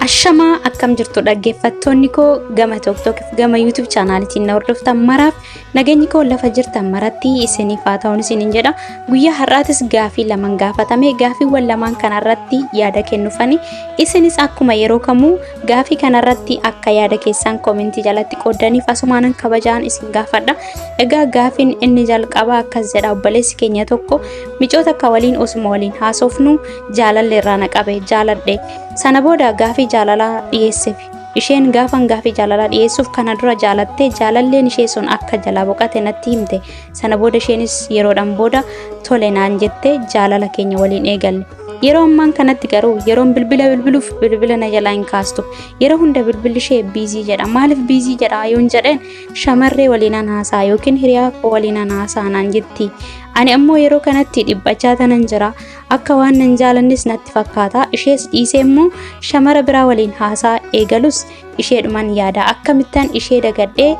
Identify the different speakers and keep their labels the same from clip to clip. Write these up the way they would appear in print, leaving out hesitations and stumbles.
Speaker 1: Ashamaa akkam jirtu dhaggeeffattoonni koo gama TikTok gama YouTube channelitiin na hordoftan maraaf nageenyi koo lafa jirtan maratti isiniif haa ta'u isiniin jedha. Guyyaa har'aatis gaafii lamaan gaafatame gaafiiwwan lamaan kanarratti yaada kennuufani isinis akkuma yeroo kamuu gaafii kanarratti akka yaada keessan komentii jalatti qoodaniif asumaanan kabajaan isin gaafadha. Egaa gaafiin inni jalqaba akkas jedha obboleessi keenya tokko micoota akka waliin osuma waliin haasofnu jaalallee irraa naqabe jaaladhe. Sana booda gaafii jaalalaa dhiyeesseef isheen gaafan gaafii jaalalaa dhiyeessuuf kana dura jaalattee jaalalleen ishee sun akka jalaa boqate natti himte. Sana booda isheenis yeroodhaan booda tole naan jette jaalala keenya waliin eegalle. Yeroo ammaan kanatti garuu yeroon bilbiluuf bilbila na jalaa hin kaastu. Yeroo hunda bilbilli ishee biizii jedha. Maaliif biizii jedha yoon jedheen shamarree waliin haasaa yookiin hiriyaa koo waliin haasaa naan jetti. Ani ammoo yeroo kanatti dhiphachaa tanan jira. Akka waan nan jaalannis natti fakkaata. Ishees dhiisee immoo shamara biraa waliin haasaa eegalus isheedhuman yaada. Akkamittan ishee dagadhee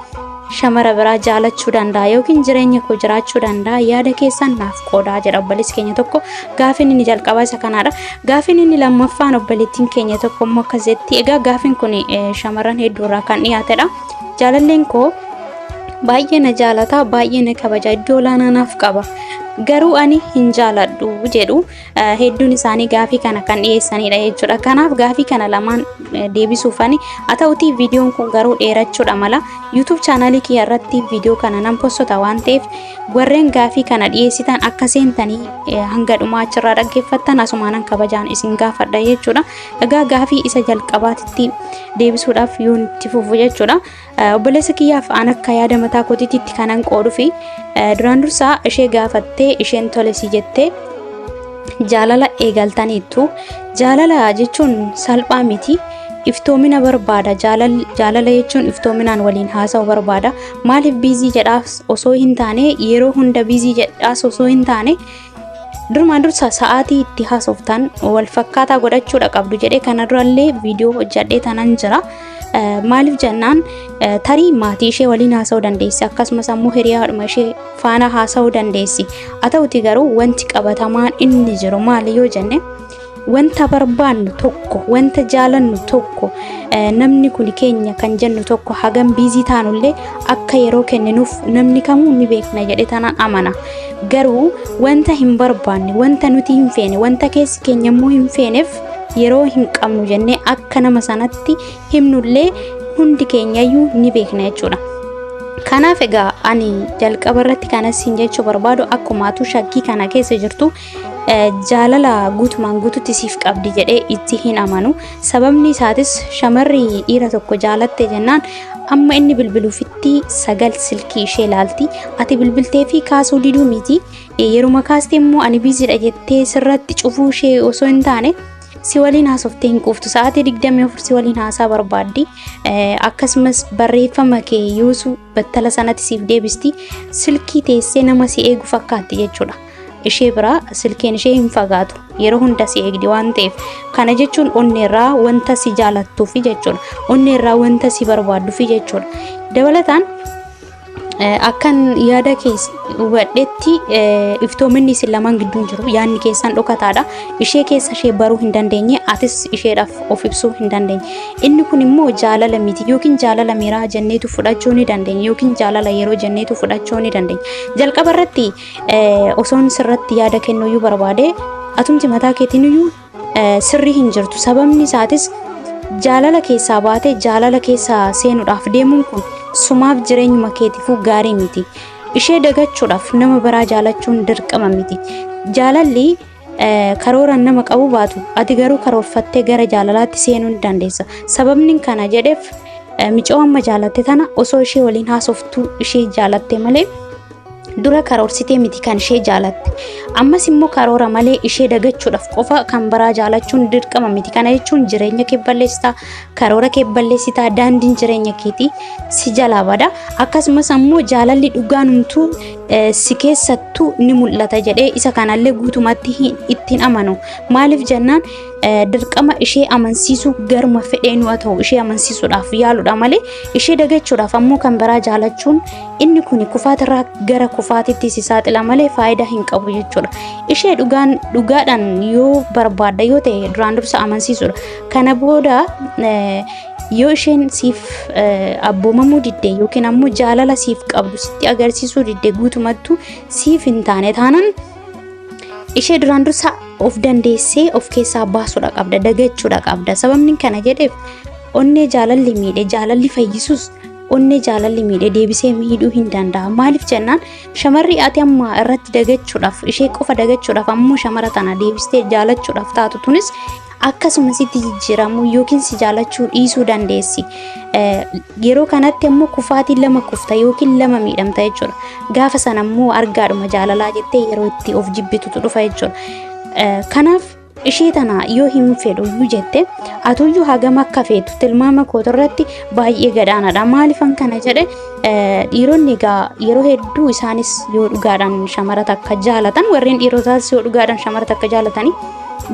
Speaker 1: shamara biraa jaalachuu danda'a yookiin jireenya koo jiraachuu danda'a yaada keessan naaf qoodaa jedha obboleessi keenya tokko. Gaafiin inni jalqabaa isa kanaadha. Gaafiin inni lammaffaan obboleettiin keenya tokko immoo akkas jetti. Egaa gaafiin kun shamarran hedduurraa kan dhiyaatedha. Jaalalleen koo baay'ee na jaalata, baay'ee na kabaja, iddoo olaanaa naaf qaba. Garuu ani hin jaaladhu jedhu hedduun isaanii gaafii kana kan dhiyeessanidha jechuudha. Kanaaf gaafii kana lamaan deebisuufani haa ta'utii viidiyoon kun garuu dheerachuudha mala YouTube channelii kiyya irratti viidiyoo kana nan postota waan ta'eef warreen gaafii kana dhiyeessitan akka seentanii hanga dhumaa achirraa dhaggeeffattan asumaanan kabajaan isin gaafadha jechuudha. Egaa gaafii isa jalqabaatitti deebisuudhaaf yoon itti fufu jechuudha. Obboleessa kiyyaaf an akka yaada mataa kootiitti kanan qooduu fi duraan dursaa ishee gaafattee isheen tole si jettee jaalala eegaltaniittu. Jaalala jechuun salphaa miti. Iftoomina barbaada. Jaalala jechuun iftoominaan waliin haasa'u barbaada. Maaliif biizii jedhaas osoo hin taane yeroo hunda biizii jedhaas osoo hin taane durmaan dursa sa'aatii itti haasoftan wal fakkaataa godhachuudha qabdu jedhee kana durallee viidiyoo hojjadhee tanan jira. Maaliif jennaan tarii maatii ishee waliin haasa'uu dandeessi akkasumas ammoo hiriyaadhuma ishee faana haasa'uu dandeessi. Haa ta'uti garuu wanti qabatamaan inni jiru maali yoo jenne wanta barbaannu tokko wanta jaalannu tokko namni kun keenya kan jennu tokko hagam biizii taanullee akka yeroo kenninuuf namni kamuu ni beekna jedhe tanan amana. Garuu wanta hin barbaanne wanta nuti hin feene wanta keessi keenya immoo hin feeneef yeroo hin qabnu jennee akka nama sanatti himnullee hundi keenyayyuu ni beekna jechuudha. Kanaaf egaa ani jalqaba irratti kanas hin jechuu barbaadu akkumaatu shakkii kana keessa jirtu jaalala guutumaan guututti siif qabdi jedhee itti hin amanu. Sababni isaatis shamarri dhiira tokko jaalatte jennaan amma inni bilbiluufitti sagal silkii ishee ilaalti. Ati bilbiltee fi kaasuu diduu miti. Yeruma kaastee immoo ani biiziidha jettee sirratti cufuu ishee osoo hin taane si waliin haasoftee hin quuftu. Sa'aatii 24 si waliin haasaa barbaaddi. Akkasumas barreeffama kee yuusu battala sanatti siif deebisti. Silkii teessee nama si eegu fakkaatti jechuudha. Ishee biraa silkeen ishee hin fagaatu. Yeroo hunda si eegdi waan ta'eef. Kana jechuun onneerraa wanta si jaalattuufi jechuudha. Onneerraa wanta si barbaadduufi jechuudha. Dabalataan akkan yaada keessa hubadhetti iftoominni isin lamaan gidduun jiru yaadni keessan dhokataadha. Ishee keessa ishee baruu hin dandeenye atis isheedhaaf of ibsuu hin dandeenye. Inni kun immoo jaalala miti yookiin jaalala miiraa jenneetu fudhachuu ni dandeenya yookiin jaalala yeroo jenneetu fudhachuu ni dandeenya. Jalqaba irratti osoon sirratti yaada kennuyyuu barbaade atumti mataa keetiiniyyuu sirrii hin jirtu. Sababni isaatis jaalala keessaa baatee jaalala keessaa seenuudhaaf deemuun kun sumaaf jireenyuma keetiifuu gaarii miti. Ishee dagachuudhaaf nama biraa jaalachuun dirqama miti. Jaalalli karooraan nama qabu baatu ati garuu karoorfattee gara jaalalaatti seenuu ni dandeessa. Sababni kana jedheef micoo amma jaalatte tana osoo ishee waliin haasoftuu ishee jaalatte malee dura karoorsitee miti kan ishee jaalatte. Ammas immoo karoora malee ishee dagachuudhaaf qofa kan biraa jaalachuun dirqama miti. Kana jechuun jireenya kee balleessitaa, karoora kee balleessitaa, daandiin jireenya keetii si jalaa bada. Akkasumas ammoo jaalalli dhugaanumtuu si keessa guutuu ni mul'ata jedhee isa kanallee guutumatti ittiin amanu. Maaliif jennaan dirqama ishee amansiisuu garuma fedheen haa ta'u ishee amansiisuudhaaf yaaludha malee ishee dagachuudhaaf ammoo kan biraa jaalachuun inni kun kufaatirraa gara kufaatitti si saaxila malee faayidaa hin qabu jechuudha. Ishee dhugaadhaan yoo barbaadda yoo ta'e duraan dursa amansiisudha. Kana booda yoo isheen siif abboomamuu didde yookiin ammoo jaalala siif qabdu sitti agarsiisuu didde guutumattuu siif hin taane taanaan ishee duraan dursa of dandeessee of keessaa baasuudha qabda, dagachuudha qabda. Sababni kana jedheef onnee jaalalli miidhe jaalalli fayyisuus onnee jaalalli miidhe deebisee miidhuu hin danda'a. Maaliif jennaan shamarri ati amma irratti dagachuudhaaf ishee qofa dagachuudhaaf ammoo shamara tana deebistee jaalachuudhaaf taatu tunis akkasuma sitti jijjiiramu yookiin si jaalachuu dhiisuu dandeessi. Yeroo kanatti ammoo kufaatiin lama kufta yookiin lama miidhamta jechuudha. Gaafa sana ammoo argaadhuma jaalalaa jettee yeroo itti of jibbitutu dhufa jechuudha. Kanaaf ishee tana yoo hin fedhu jette atuyyuu hagam akka feetu tilmaama kootirratti baay'ee gadaanaadha. Maaliifan kana jedhe dhiironni egaa yeroo hedduu isaanis yoo dhugaadhaan shamara takka jaalatan warreen dhiirotaas yoo dhugaadhaan shamara takka jaalatanii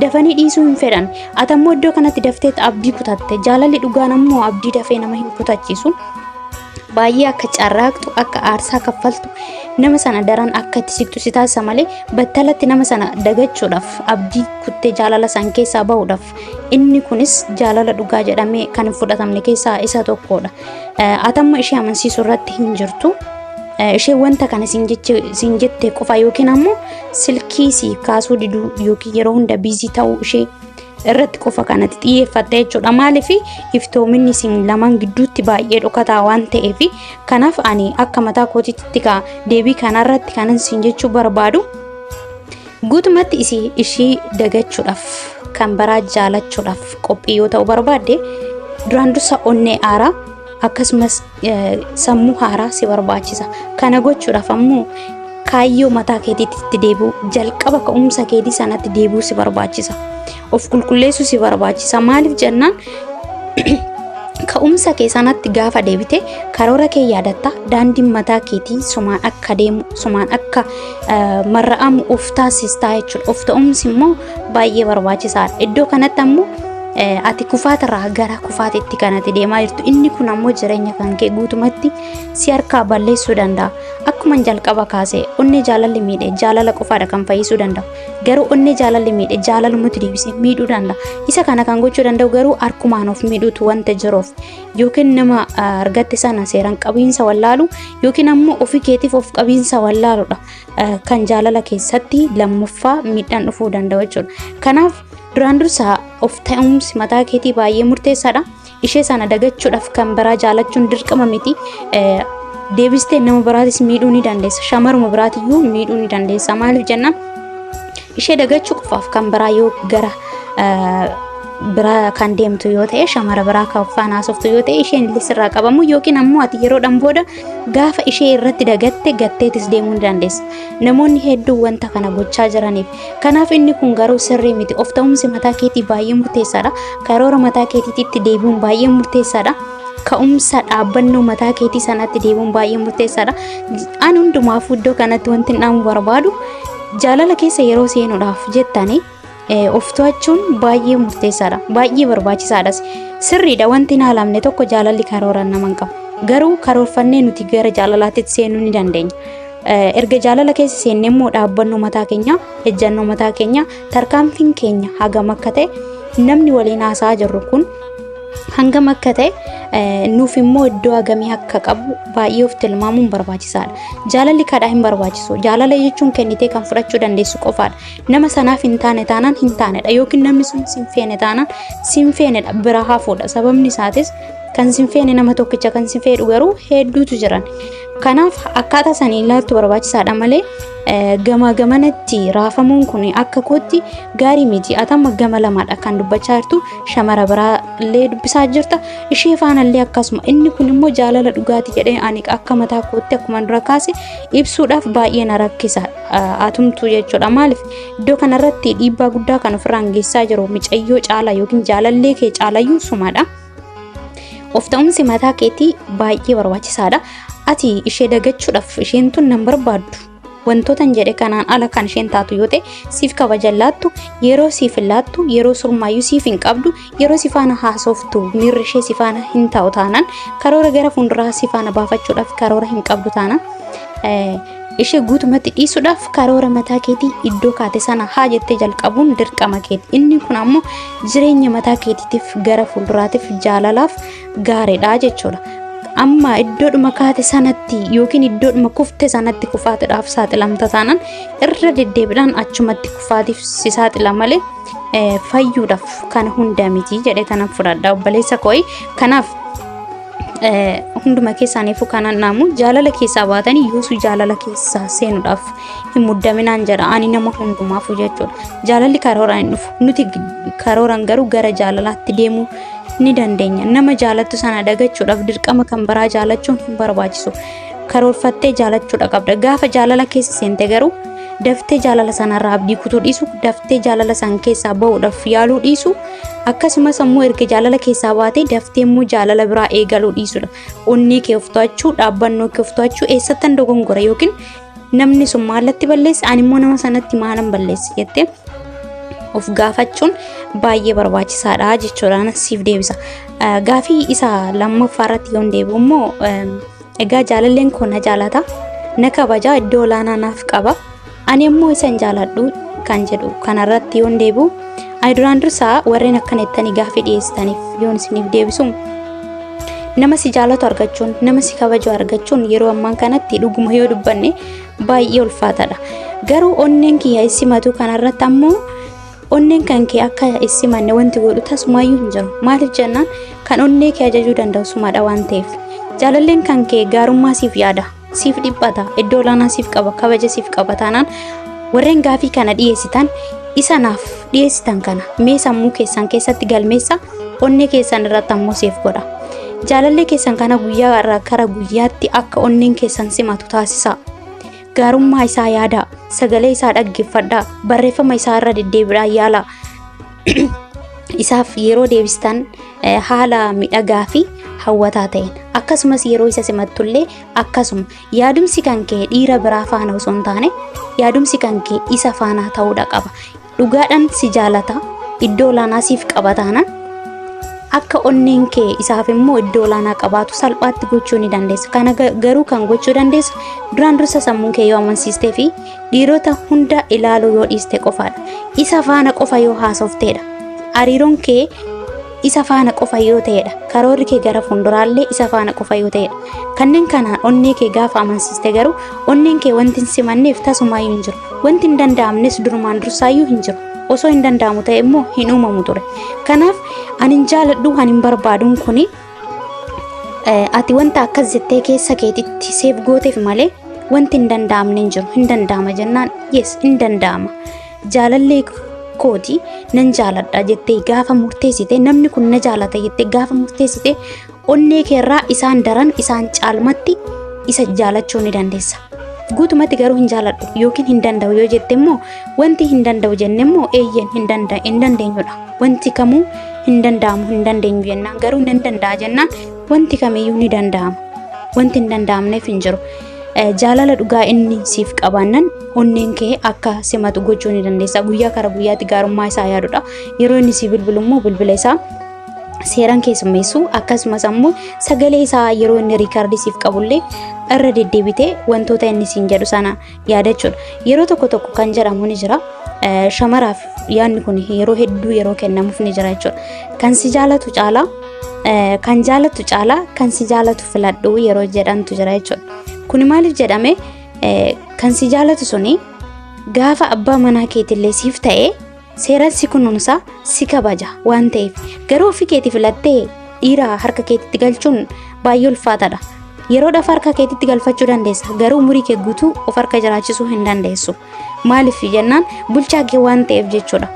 Speaker 1: dafanii dhiisuu hin fedhan. Atammoo iddoo kanatti dafteet abdii kutatte. Jaalalli dhugaan ammoo abdii dafee nama hin kutachiisu. Baay'ee akka carraaqxu akka aarsaa kaffaltu nama sana daran akka itti siqtu si taasisa malee battalatti nama sana dagachuudhaaf abdii kuttee jaalala san keessaa bahuudhaaf inni kunis jaalala dhugaa jedhamee kan hin fudhatamne keessaa isa tokkodha. Atammoo ishee amansiisuu irratti hin jirtu. Ishee wanta kana siin jette qofa yookiin ammoo silkii si kaasuu diduu yookiin yeroo hunda biizii ta'uu ishee irratti qofa kanatti xiyyeeffatte jechuudha. Maaliif iftoominni siin lamaan gidduutti baay'ee dhokataa waan ta'eef kanaaf ani akka mataa kootiitti deebii kanarratti kanan siin jechuu barbaadu guutumatti ishee dagachuudhaaf kan biraa jaalachuudhaaf qophii yoo ta'u barbaadde duraan dursa onnee aaraa akkasumas sammuu haaraa si barbaachisa. Kana gochuudhaaf ammoo kaayyoo mataa keetiitti deebi'u jalqaba ka'umsa keetii sanatti deebi'u si barbaachisa. Of qulqulleessuu si barbaachisa. Maaliif jennaan ka'umsa kee sanatti gaafa deebite karoora kee yaadatta daandiin mataa keetii sumaan akka deemu sumaan akka marra'amu of taasistaa jechuudha. Of ta'umsi immoo baay'ee barbaachisaadha. Iddoo kanatti ammoo ati kufaatirraa gara kufaatitti kanatti deemaa jirtu. Inni kun ammoo jireenya kan kee guutumatti si harkaa balleessuu danda'a. Akkuma jalqaba kaase onnee jaalalli miidhe jaalala qofaadha kan fayyisuu danda'u. Garuu onnee jaalalli miidhe jaalalumatti deebisee miidhuu danda'a. Isa kana kan gochuu danda'u garuu harkumaan of miidhuutu wanta jiruuf yookiin nama argatte sana seeraan qabiinsa wallaalu yookiin ammoo ofii keetiif of qabiinsa wallaaludha kan jaalala keessatti lammaffaa miidhaan dhufuu danda'u jechuudha. Kanaaf duraan dursa of ta'umsi mataa keetii baay'ee murteessaadha. Ishee sana dagachuudhaaf kan biraa jaalachuun dirqama miti. Deebistee nama biraatis miidhuu ni dandeessa. Shamaruma biraatiyyuu miidhuu ni dandeessa. Maaliif jennaan ishee dagachuu qofaaf kan biraa yoo gara biraa kan deemtu yoo ta'e shamara biraa kan faana haasoftu yoo ta'e isheen illee sirraa qabamu yookiin ammoo ati yeroodhaan booda gaafa ishee irratti dagatte gatteetis deemuu ni dandeessa. Namoonni hedduu wanta kana gochaa jiraniif. Kanaaf inni kun garuu sirrii miti. Of ta'umsi mataa keetii baay'ee murteessaadha. Karoora mataa keetiitti deebi'uun baay'ee murteessaadha. Ka'umsa dhaabbannoo mataa keetii sanatti deebi'uun baay'ee murteessaadha. Ani hundumaafuu iddoo kanatti wanti dhaamu barbaadu jaalala keessa yeroo seenuudhaaf jettanii of to'achuun baay'ee murteessaadha. Baay'ee barbaachisaadhas. Sirriidha wanti hin haalamne tokko jaalalli karooraan nama hin qabu. Garuu karoorfannee nuti gara jaalalaatti seenuu ni dandeenya. Erga jaalala keessa seennee immoo dhaabbannoo mataa keenya, ejjannoo mataa keenya, tarkaanfiin keenya hagam akka ta'e namni waliin haasa'aa jirru kun hangam akka ta'e nuuf immoo iddoo hagamii akka qabu baay'ee of tilmaamuun barbaachisaadha. Jaalalli kadhaa hin barbaachisu. Jaalala jechuun kennitee kan fudhachuu dandeessu qofaadha. Nama sanaaf hin taane taanaan hin taanedha yookiin namni sun sin feene taanaan sin feenedha bira hafuudha. Sababni isaatis kan sin feene nama tokkicha kan sin feedhu garuu hedduutu jiran. Kanaaf akkaataa sanii ilaaltu barbaachisaadha malee gama gamanatti raafamuun kun akka kootti gaarii miti. Atama gama lamaadha kan dubbachaa jirtu shamara biraallee dubbisaa jirta. Ishee faanallee akkasuma inni kun immoo jaalala dhugaati jedhee ani akka mataa kootti akkuma dura kaase ibsuudhaaf baay'ee na rakkisa atumtu jechuudha. Maaliif iddoo kanarratti dhiibbaa guddaa kan ofirraan geessaa jiru micayyoo caala yookiin jaalallee kee caalayyuu sumaadha. Of ta'umsi mataa keetii baay'ee barbaachisaadha. Ati ishee dagachuudhaaf isheen tun nan barbaaddu Wantootan jedhe kanaan ala kan isheen taatu yoo ta'e siif kabaja laattu, yeroo siif laattu, yeroo surmaayyuu siif hin qabdu, yeroo si faana haasoftu miirri ishee si faana hin ta'u taanaan karoora gara fuulduraa si faana baafachuudhaaf karoora hin qabdu taanaan ishee guutumatti dhiisuudhaaf karoora mataa keetii iddoo kaate sana haa jettee jalqabuun dirqama keeti. Inni kun ammoo jireenya mataa keetiitiif gara fuulduraatiif jaalalaaf gaariidha jechuudha. Amma iddoodhuma kaate sanatti yookiin iddoodhuma kufte sanatti kufaatiidhaaf saaxilamta taanaan irra deddeebiidhaan achumatti kufaatiif si saaxila malee fayyuudhaaf kan hunda miti jedhee tanan fudhadha obboleessa koo. Kanaaf hunduma keessaaniifuu kanan naamu jaalala keessaa baatanii yoosuu jaalala keessaa seenuudhaaf hin muddaminaan jedha ani nama hundumaafu jechuudha. Jaalalli karooraan hin dhufu, nuti karooraan garuu gara jaalalaatti deemuu ni dandeenya. Nama jaalattu sana dagachuudhaaf dirqama kan biraa jaalachuun hin barbaachisu. Karoorfattee jaalachuudha qabda. Gaafa jaalala keessa seente garuu daftee jaalala sanarraa abdii kutuu dhiisu, daftee jaalala san keessaa bahuudhaaf yaaluu dhiisu, akkasumas ammoo erga jaalala keessaa baatee daftee immoo jaalala biraa eegaluu dhiisudha. Onnee kee of to'achuu, dhaabbannoo kee of to'achuu eessattan dogongora yookiin namni sun maallatti balleesse ani immoo nama sanatti maalan balleesse jettee of gaafachuun baay'ee barbaachisaadha jechuudhaan siif deebisa. Gaafii isa lammaffaa irratti yoo deebi'u immoo egaa jaalalleen koo na jaalata, na kabaja, iddoo olaanaa naaf qaba. Ani immoo isan jaaladhu kan jedhu kanarratti yoo deebi'u ani duraan dursaa warreen akkanettanii gaafii dhiyeessitaniif yoon isiniif deebisu nama si jaalatu argachuun, nama si kabaju argachuun yeroo ammaan kanatti dhuguma yoo dubbanne baay'ee ulfaataadha. Garuu onneen kiyya issimatu kanarratti ammoo onneen kan kee akka issimanne wanti godhu tasumaayyuu hin jiru. Maaliif jennaan kan onnee kee ajajuu danda'u sumaadha waan ta'eef. Jaalalleen kan kee gaarummaa siif yaada, siif dhiphata, iddoo olaanaa siif qaba, kabaja siif qaba taanaan warreen gaafii kana dhiyeessitan isa naaf dhiyeessitan kana mee sammuu keessan keessatti galmeessa, onnee keessan irratti ammoo siif godha. Jaalallee keessan kana guyyaa irraa gara guyyaatti akka onneen keessan simatu taasisa. Gaarummaa isaa yaada, sagalee isaa dhaggeeffadhaa, barreeffama isaa irra deddeebiidhaan yaala. Isaaf yeroo deebistan haala miidhagaa fi hawwataa ta'een akkasumas yeroo isa simattullee akkasuma yaadumsi kan kee dhiira biraa faana osoo hin taane yaadumsi kan kee isa faana ta'uudha qaba. Dhugaadhaan si jaalata, iddoo olaanaa siif qaba taanaan akka onneen kee isaaf immoo iddoo olaanaa qabaatu salphaatti gochuu ni dandeessa. Kana garuu kan gochuu dandeessu duraan dursa sammuun kee yoo amansiistee fi dhiirota hunda ilaaluu yoo dhiiste qofaadha. Isa faana qofa yoo haasofteedha. Hariiroon kee isa faana qofa yoo ta'edha. Karoorri kee gara fuulduraallee isa faana qofa yoo ta'edha. Kanneen kanaan onnee kee gaafa amansiiste garuu onneen kee wanti hin simanneef tasumaayyuu hin jiru. Wanti hin danda'amnes durumaan dursaayyuu hin jiru. Osoo hin danda'amu ta'e immoo hin uumamu ture. Kanaaf ani hin jaaladhu, ani hin barbaaduun kuni ati wanta akkas jettee keessa keetitti seef gooteef malee wanti hin danda'amne hin jiru. Hin danda'ama jennaan yes hin danda'ama. Jaalallee kooti nan jaaladha jettee gaafa murteessite, namni kun na jaalata jettee gaafa murteessite onnee keerraa isaan daran isaan caalmatti isa jaalachuu ni dandeessa. Guutumatti garuu hin jaaladhu yookiin hin danda'u yoo jette immoo wanti hin danda'u jenne immoo eeyyen hin dandeenyudha. Wanti kamuu hin danda'amu hin dandeenyu jennaan garuu nan danda'a jennaan wanti kamiyyuu ni danda'ama. Wanti hin danda'amneef hin jiru. Jaalala dhugaa inni siif qabaannan onneen kee akka simatu gochuu ni dandeessa. Guyyaa kara guyyaatti gaarummaa isaa yaadudha. Yeroo inni si bilbilu immoo bilbila isaa seeraan keessummeessu akkasumas ammoo sagalee isaa yeroo inni riikaardii siif qabullee irra deddeebitee wantoota inni siin jedhu sana yaadachuudha. Yeroo tokko tokko kan jedhamu ni jira. Shamaraaf yaadni kun yeroo hedduu yeroo kennamuuf ni jira jechuudha. Kan si jaalatu caalaa, kan jaalatu caalaa, kan si jaalatu filadhu yeroo jedhantu jira jechuudha. Kuni maaliif jedhame kan si jaalatu suni gaafa abbaa manaa keetillee siif ta'ee seeraan si kunuunsa, si kabaja waan ta'eef garuu ofii keetii filattee dhiira harka keetitti galchuun baay'ee ulfaataadha. Yeroodhaaf harka keetitti galfachuu dandeessa garuu umurii kee guutuu of harka jiraachisuu hin dandeessu. Maaliif jennaan bulchaa kee waan ta'eef jechuudha.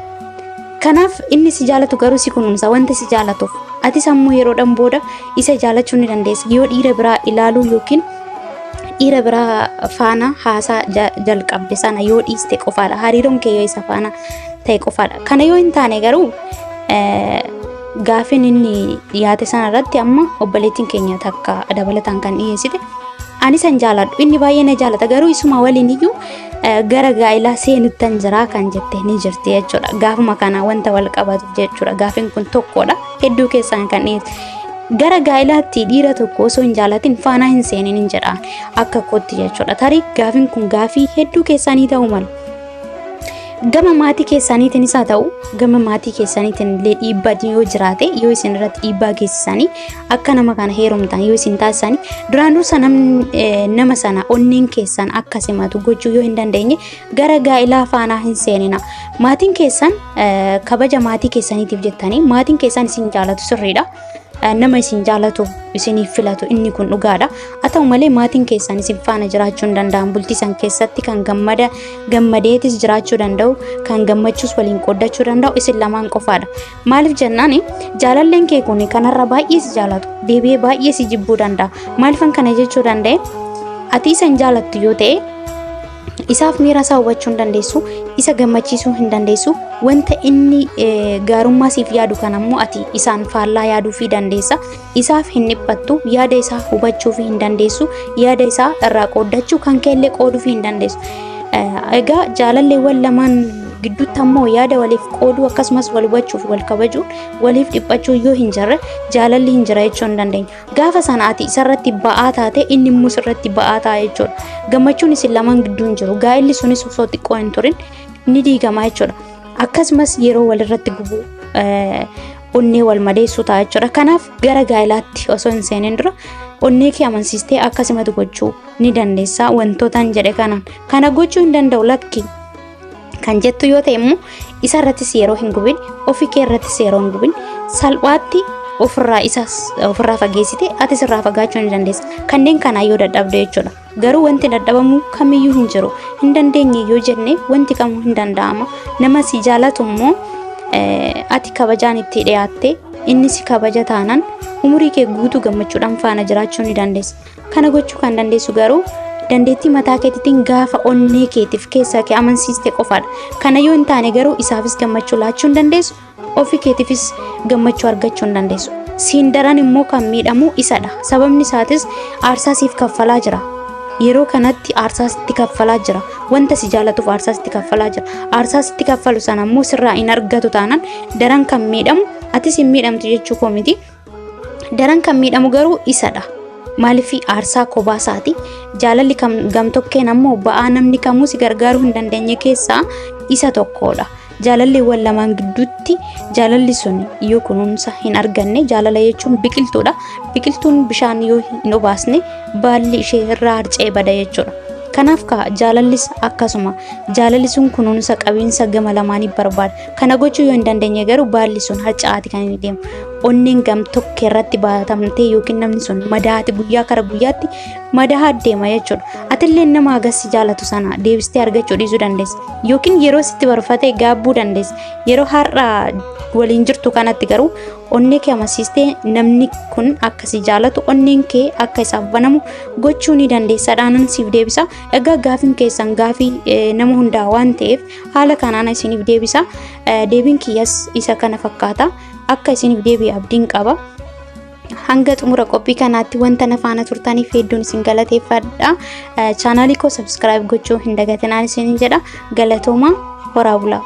Speaker 1: Kanaaf inni si jaalatu garuu si kunuunsa wanta si jaalatuuf ati sammuu yeroodhaan booda isa jaalachuu ni dandeessa. Yoo dhiira biraa ilaaluu yookiin dhiira biraa faana haasaa jalqabde sana yoo dhiiste qofaadha. Hariiroon kee yoo isa faana ta'e qofaadha. Kana yoo hin taane garuu gaafiin inni dhiyaate sana irratti amma obboleettiin keenya takka dabalataan kan dhiyeessite ani san jaaladhu inni baay'ee na jaalata garuu isuma waliin iyyuu gara gaa'ilaa seenuuttan jira kan jettee ni jirti jechuudha. Gaafuma kana wanta wal qabatu jechuudha. Gaafin kun tokkodha hedduu keessaan kan gara gaa'ilaatti dhiira tokko osoo hin jaalatin faana hin seenin hin jedhaan akka kootti jechuudha. Tarii gaafin kun gaafii hedduu keessanii ta'uu malu. Gama maatii keessaniitiin isaa ta'u gama maatii keessaniitiin illee dhiibbaa yoo jiraate yoo isin irratti dhiibbaa geessisanii akka nama kana heerumtan yoo isin taasisanii duraan dursa nama sana onneen keessan akka simatu gochuu yoo hin dandeenye gara gaa'ilaa faanaa hin seenina. Maatiin keessan kabaja maatii keessaniitiif jettanii maatiin keessan isin jaalatu sirriidha. Nama isin jaalatu isiniif filatu inni kun dhugaadha. Haa ta'u malee maatiin keessan isin faana jiraachuu hin danda'an bultii san keessatti kan gammadeetis jiraachuu danda'u kan gammachuus waliin qooddachuu danda'u isin lamaan qofaadha. Maaliif jennaan jaalalleen kee kun kanarra baay'ee si jaalatu deebi'ee baay'ee si jibbuu danda'a. Maaliifan kana jechuu danda'e ati isan jaalattu yoo ta'e isaaf miira isaa hubachuu hin dandeessu isa gammachiisuu hin dandeessu wanta inni gaarummaa siif yaadu kan ammoo ati isaan faallaa yaaduu fi dandeessa isaaf hin dhiphattu yaada isaa hubachuu fi hin dandeessu yaada isaa irraa qooddachuu kan keellee qooduu fi hin dandeessu. Egaa jaalalleewwan lamaan gidduutti ammoo yaada waliif qooduu akkasumas wal hubachuu fi wal kabajuu waliif dhiphachuu yoo hin jirre jaalalli hin jira jechuu hin dandeenya. Gaafa sana ati isarratti ba'aa taate inni immoo sirratti ba'aa ta'a jechuudha. Gammachuun isin lamaan gidduu hin jiru. Gaa'illi sunis osoo xiqqoo hin turin ni diigama jechuudha. Akkasumas yeroo walirratti gubuu onnee wal madeessuu ta'a jechuudha. Kanaaf gara gaa'ilaatti osoo hin seenin dura onnee kee amansiistee akkasumatti gochuu ni dandeessa wantootaan jedhe kanaan. Kana gochuu hin danda'u lakki kan jettu yoo ta'e immoo isarrattis yeroo hin gubin ofii kee irrattis yeroo hin gubin salphaatti ofirraa fageessite atis irraa fagaachuu ni dandeessa. Kanneen kanaa yoo dadhabde jechuudha. Garuu wanti dadhabamu kamiyyuu hin jiru. Hin dandeenye yoo jenne wanti kamuu hin danda'ama. Nama si jaalatu immoo ati kabajaan itti dhiyaatte inni si kabaja taanaan umurii kee guutuu gammachuudhaan faana jiraachuu ni dandeessa. Kana gochuu kan dandeessu garuu dandeettii mataa keetiitiin gaafa onnee keetiif keessa kee amansiiste qofaadha. Kana yoo hin taane garuu isaafis gammachuu laachuu hin dandeessu ofii keetiifis gammachuu argachuu hin dandeessu. Siin daran immoo kan miidhamu isadha. Sababni isaatis aarsaa siif kaffalaa jira. Yeroo kanatti aarsaa sitti kaffalaa jira. Wanta si jaalatuuf aarsaa sitti kaffalaa jira. Aarsaa sitti kaffalu sana immoo sirraa hin argatu taanaan daran kan miidhamu atis hin miidhamtu jechuu koo miti. Daran kan miidhamu garuu isadha. Maaliif aarsaa kophaa isaati. Jaalalli gamtokkeen ammoo ba'aa namni kamuu si gargaaruu hin dandeenye keessaa isa tokkodha. Jaalalleewwan lamaan gidduutti jaalalli sun yoo kunuunsa hin arganne jaalala jechuun biqiltuudha. Biqiltuun bishaan yoo hin obaasne baalli ishee irraa harca'ee bada jechuudha. Kanaaf jaalallis akkasuma jaalalli sun kunuunsa qabiinsa gama lamaanii barbaada. Kana gochuu yoo hin dandeenye garuu baalli sun harca'aati kan inni deemu. Onneen gamtokkee irratti baatamtee yookiin namni sun madaa'ati guyyaa kara guyyaatti madaa'aa deema jechuudha. Atillee nama agarsi jaalatu sana deebistee argachuu dhiisuu dandeessa. Yookiin yeroo sitti barfatee gaabbuu dandeessa. Yeroo har'a waliin jirtu kanatti garuu onnee kee amansiistee namni kun akka si jaalatu onneen kee akka isaaf banamu gochuu ni dandeessa. Dhaanan siif deebisa. Egaa gaafin keessan gaafii nama hundaa waan ta'eef haala kanaan isiniif deebisa. Deebiin kiyyas isa kana fakkaata. Akka isiniif deebii abdiin qaba. Hanga xumura qophii kanaatti wanta na faana turtaniif hedduun isin galateeffadha. Chaanaalii koo subscribe gochuu hin dagatinaa isiniin jedha. Galatooma horaa bulaa.